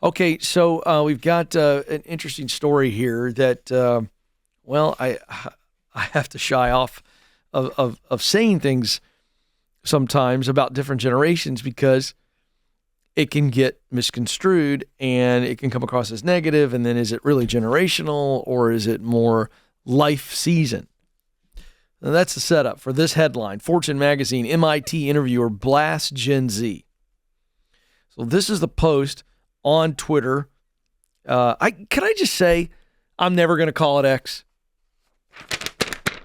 Okay, so we've got an interesting story here that, I have to shy off of saying things sometimes about different generations because it can get misconstrued and it can come across as negative. And then is it really generational or is it more life season? Now, that's the setup for this headline. Fortune magazine, MIT interviewer blasts Gen Z. So this is the post on Twitter. Can I just say, I'm never going to call it X.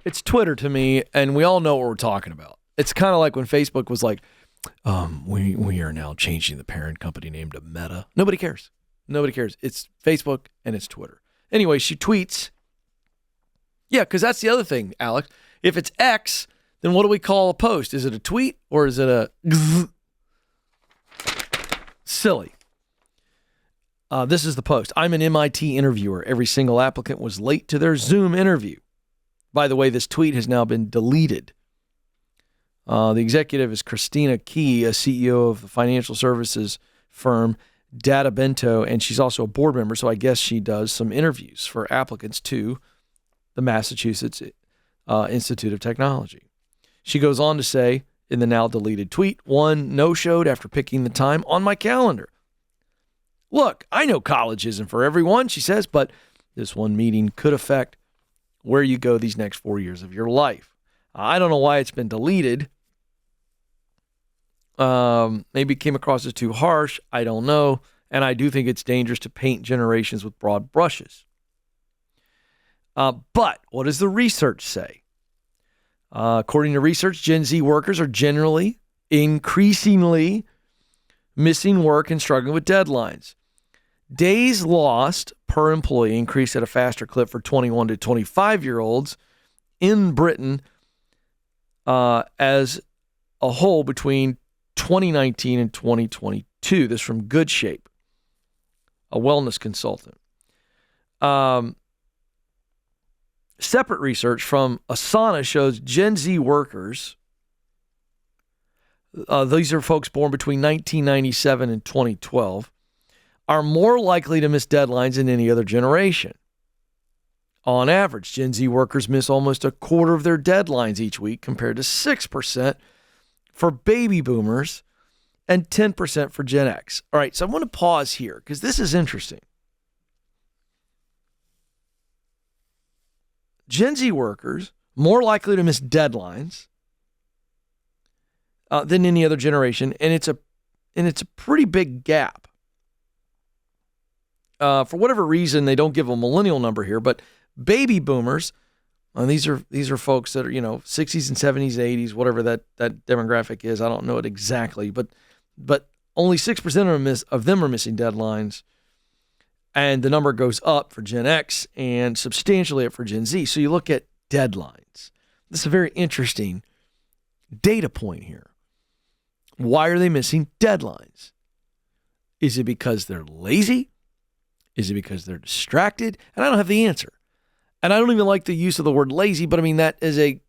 It's Twitter to me, and we all know what we're talking about. It's kind of like when Facebook was like, we are now changing the parent company name to Meta. Nobody cares. Nobody cares. It's Facebook and it's Twitter. Anyway, she tweets. Yeah, because that's the other thing, Alex. If it's X, then what do we call a post? Is it a tweet or is it a silly? This is the post. I'm an MIT interviewer. Every single applicant was late to their Zoom interview. By the way, this tweet has now been deleted. The executive is Christina Key, a CEO of the financial services firm Data Bento, and she's also a board member, so I guess she does some interviews for applicants to the Massachusetts Institute of Technology. She goes on to say in the now deleted tweet, one no-showed after picking the time on my calendar. Look, I know college isn't for everyone, she says, but this one meeting could affect where you go these next 4 years of your life. I don't know why it's been deleted. Maybe it came across as too harsh. I don't know. And I do think it's dangerous to paint generations with broad brushes. But what does the research say? According to research, Gen Z workers are generally increasingly missing work and struggling with deadlines. Days lost per employee increased at a faster clip for 21 to 25-year-olds in Britain as a whole between 2019 and 2022. This from Good Shape, a wellness consultant. Separate research from Asana shows Gen Z workers, these are folks born between 1997 and 2012, are more likely to miss deadlines than any other generation. On average, Gen Z workers miss almost a quarter of their deadlines each week compared to 6% for baby boomers and 10% for Gen X. All right, so I'm going to pause here because this is interesting. Gen Z workers more likely to miss deadlines than any other generation, and it's a pretty big gap. For whatever reason, they don't give a millennial number here, but baby boomers, these are folks that are 60s and 70s, 80s, whatever that demographic is. I don't know it exactly, but only 6% of them are missing deadlines. And the number goes up for Gen X and substantially up for Gen Z. So you look at deadlines. This is a very interesting data point here. Why are they missing deadlines? Is it because they're lazy? Is it because they're distracted? And I don't have the answer. And I don't even like the use of the word lazy, but I mean, it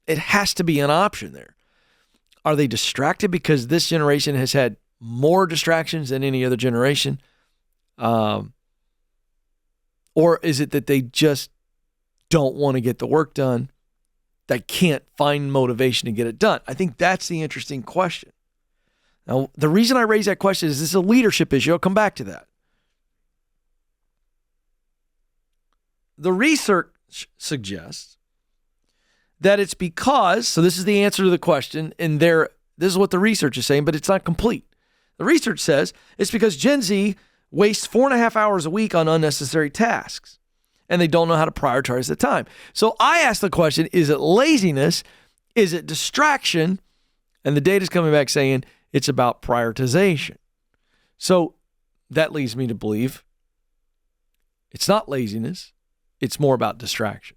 has to be an option there. Are they distracted because this generation has had more distractions than any other generation? Or is it that they just don't want to get the work done? They can't find motivation to get it done. I think that's the interesting question. Now, the reason I raise that question is this is a leadership issue. I'll come back to that. The research suggests that it's because, so this is the answer to the question, and this is what the research is saying, but it's not complete. The research says it's because Gen Z wastes 4.5 hours a week on unnecessary tasks, and they don't know how to prioritize the time. So I asked the question, is it laziness? Is it distraction? And the data's coming back saying it's about prioritization. So that leads me to believe it's not laziness. It's more about distraction.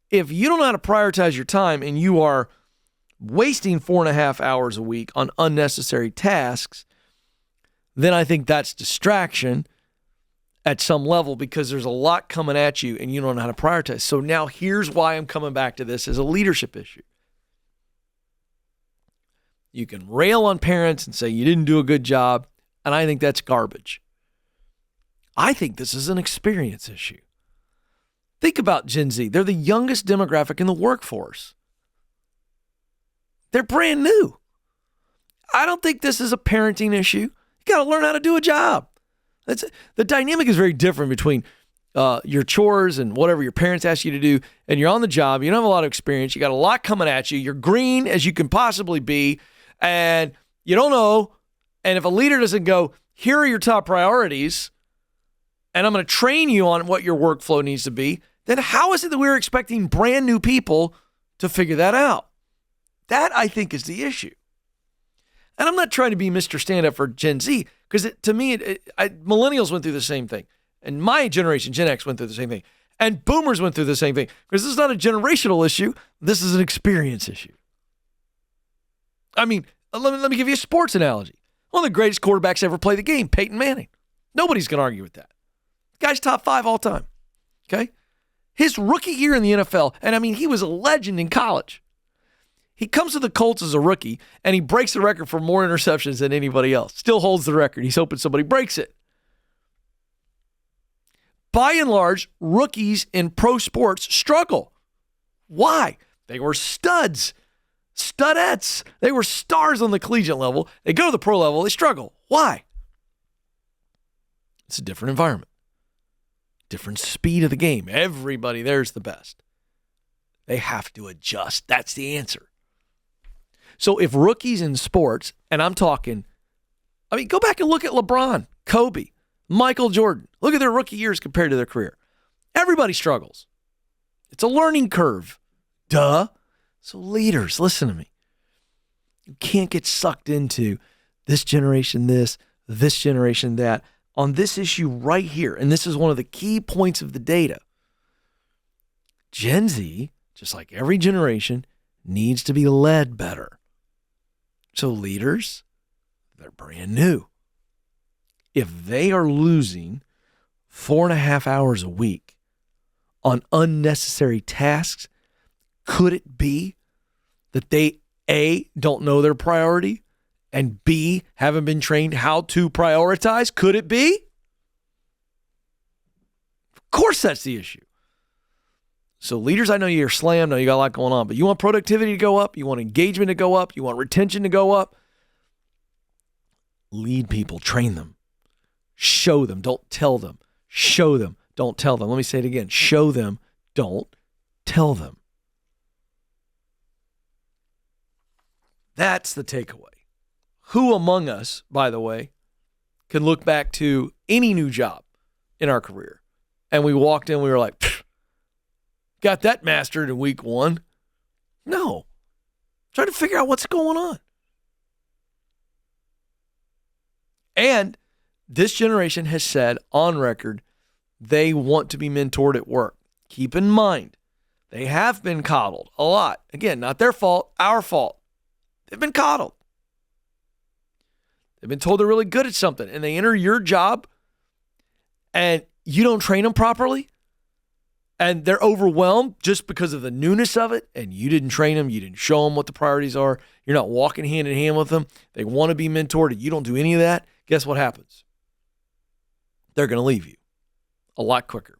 If you don't know how to prioritize your time and you are wasting 4.5 hours a week on unnecessary tasks, then I think that's distraction at some level because there's a lot coming at you and you don't know how to prioritize. So now here's why I'm coming back to this as a leadership issue. You can rail on parents and say you didn't do a good job. And I think that's garbage. I think this is an experience issue. Think about Gen Z. They're the youngest demographic in the workforce. They're brand new. I don't think this is a parenting issue. You got to learn how to do a job. The dynamic is very different between your chores and whatever your parents ask you to do, and you're on the job. You don't have a lot of experience. You got a lot coming at you. You're green as you can possibly be, and you don't know. And if a leader doesn't go, here are your top priorities, and I'm going to train you on what your workflow needs to be, then how is it that we're expecting brand new people to figure that out? That, I think, is the issue. And I'm not trying to be Mr. Stand-Up for Gen Z, because to me, millennials went through the same thing. And my generation, Gen X, went through the same thing. And boomers went through the same thing. Because this is not a generational issue. This is an experience issue. I mean, let me give you a sports analogy. One of the greatest quarterbacks ever play the game, Peyton Manning. Nobody's going to argue with that. The guy's top 5 all time. Okay? His rookie year in the NFL, and I mean, he was a legend in college. He comes to the Colts as a rookie, and he breaks the record for more interceptions than anybody else. Still holds the record. He's hoping somebody breaks it. By and large, rookies in pro sports struggle. Why? They were studs, studettes. They were stars on the collegiate level. They go to the pro level, they struggle. Why? It's a different environment. Different speed of the game. Everybody there's the best. They have to adjust. That's the answer. So if rookies in sports, and I'm talking, go back and look at LeBron, Kobe, Michael Jordan. Look at their rookie years compared to their career. Everybody struggles. It's a learning curve. Duh. So leaders, listen to me. You can't get sucked into this generation this generation that. On this issue right here, and this is one of the key points of the data, Gen Z, just like every generation, needs to be led better. So leaders, they're brand new. If they are losing 4.5 hours a week on unnecessary tasks, could it be that they, A, don't know their priority, and B, haven't been trained how to prioritize? Could it be? Of course that's the issue. So leaders, I know you're slammed, I know you got a lot going on, but you want productivity to go up, you want engagement to go up, you want retention to go up. Lead people, train them. Show them, don't tell them. Show them, don't tell them. Let me say it again. Show them, don't tell them. That's the takeaway. Who among us, by the way, can look back to any new job in our career and we walked in, we were like, got that mastered in week 1? No. Trying to figure out what's going on. And this generation has said on record they want to be mentored at work. Keep in mind, they have been coddled a lot. Again, not their fault, our fault. They've been coddled. They've been told they're really good at something, and they enter your job, and you don't train them properly, and they're overwhelmed just because of the newness of it, and you didn't train them, you didn't show them what the priorities are, you're not walking hand in hand with them, they want to be mentored, and you don't do any of that, guess what happens? They're going to leave you a lot quicker.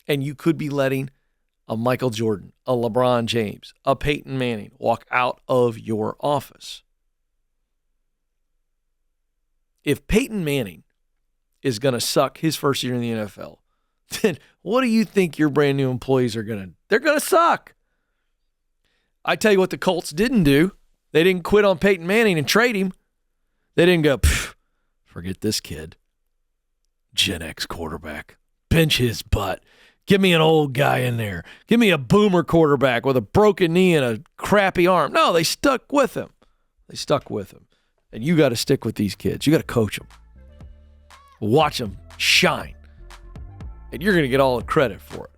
And you could be letting a Michael Jordan, a LeBron James, a Peyton Manning walk out of your office. If Peyton Manning is going to suck his first year in the NFL, then what do you think your brand new employees are going to? They're going to suck. I tell you what the Colts didn't do. They didn't quit on Peyton Manning and trade him. They didn't go, forget this kid. Gen X quarterback. Bench his butt. Give me an old guy in there. Give me a boomer quarterback with a broken knee and a crappy arm. No, they stuck with him. And you got to stick with these kids. You got to coach them. Watch them shine. And you're going to get all the credit for it.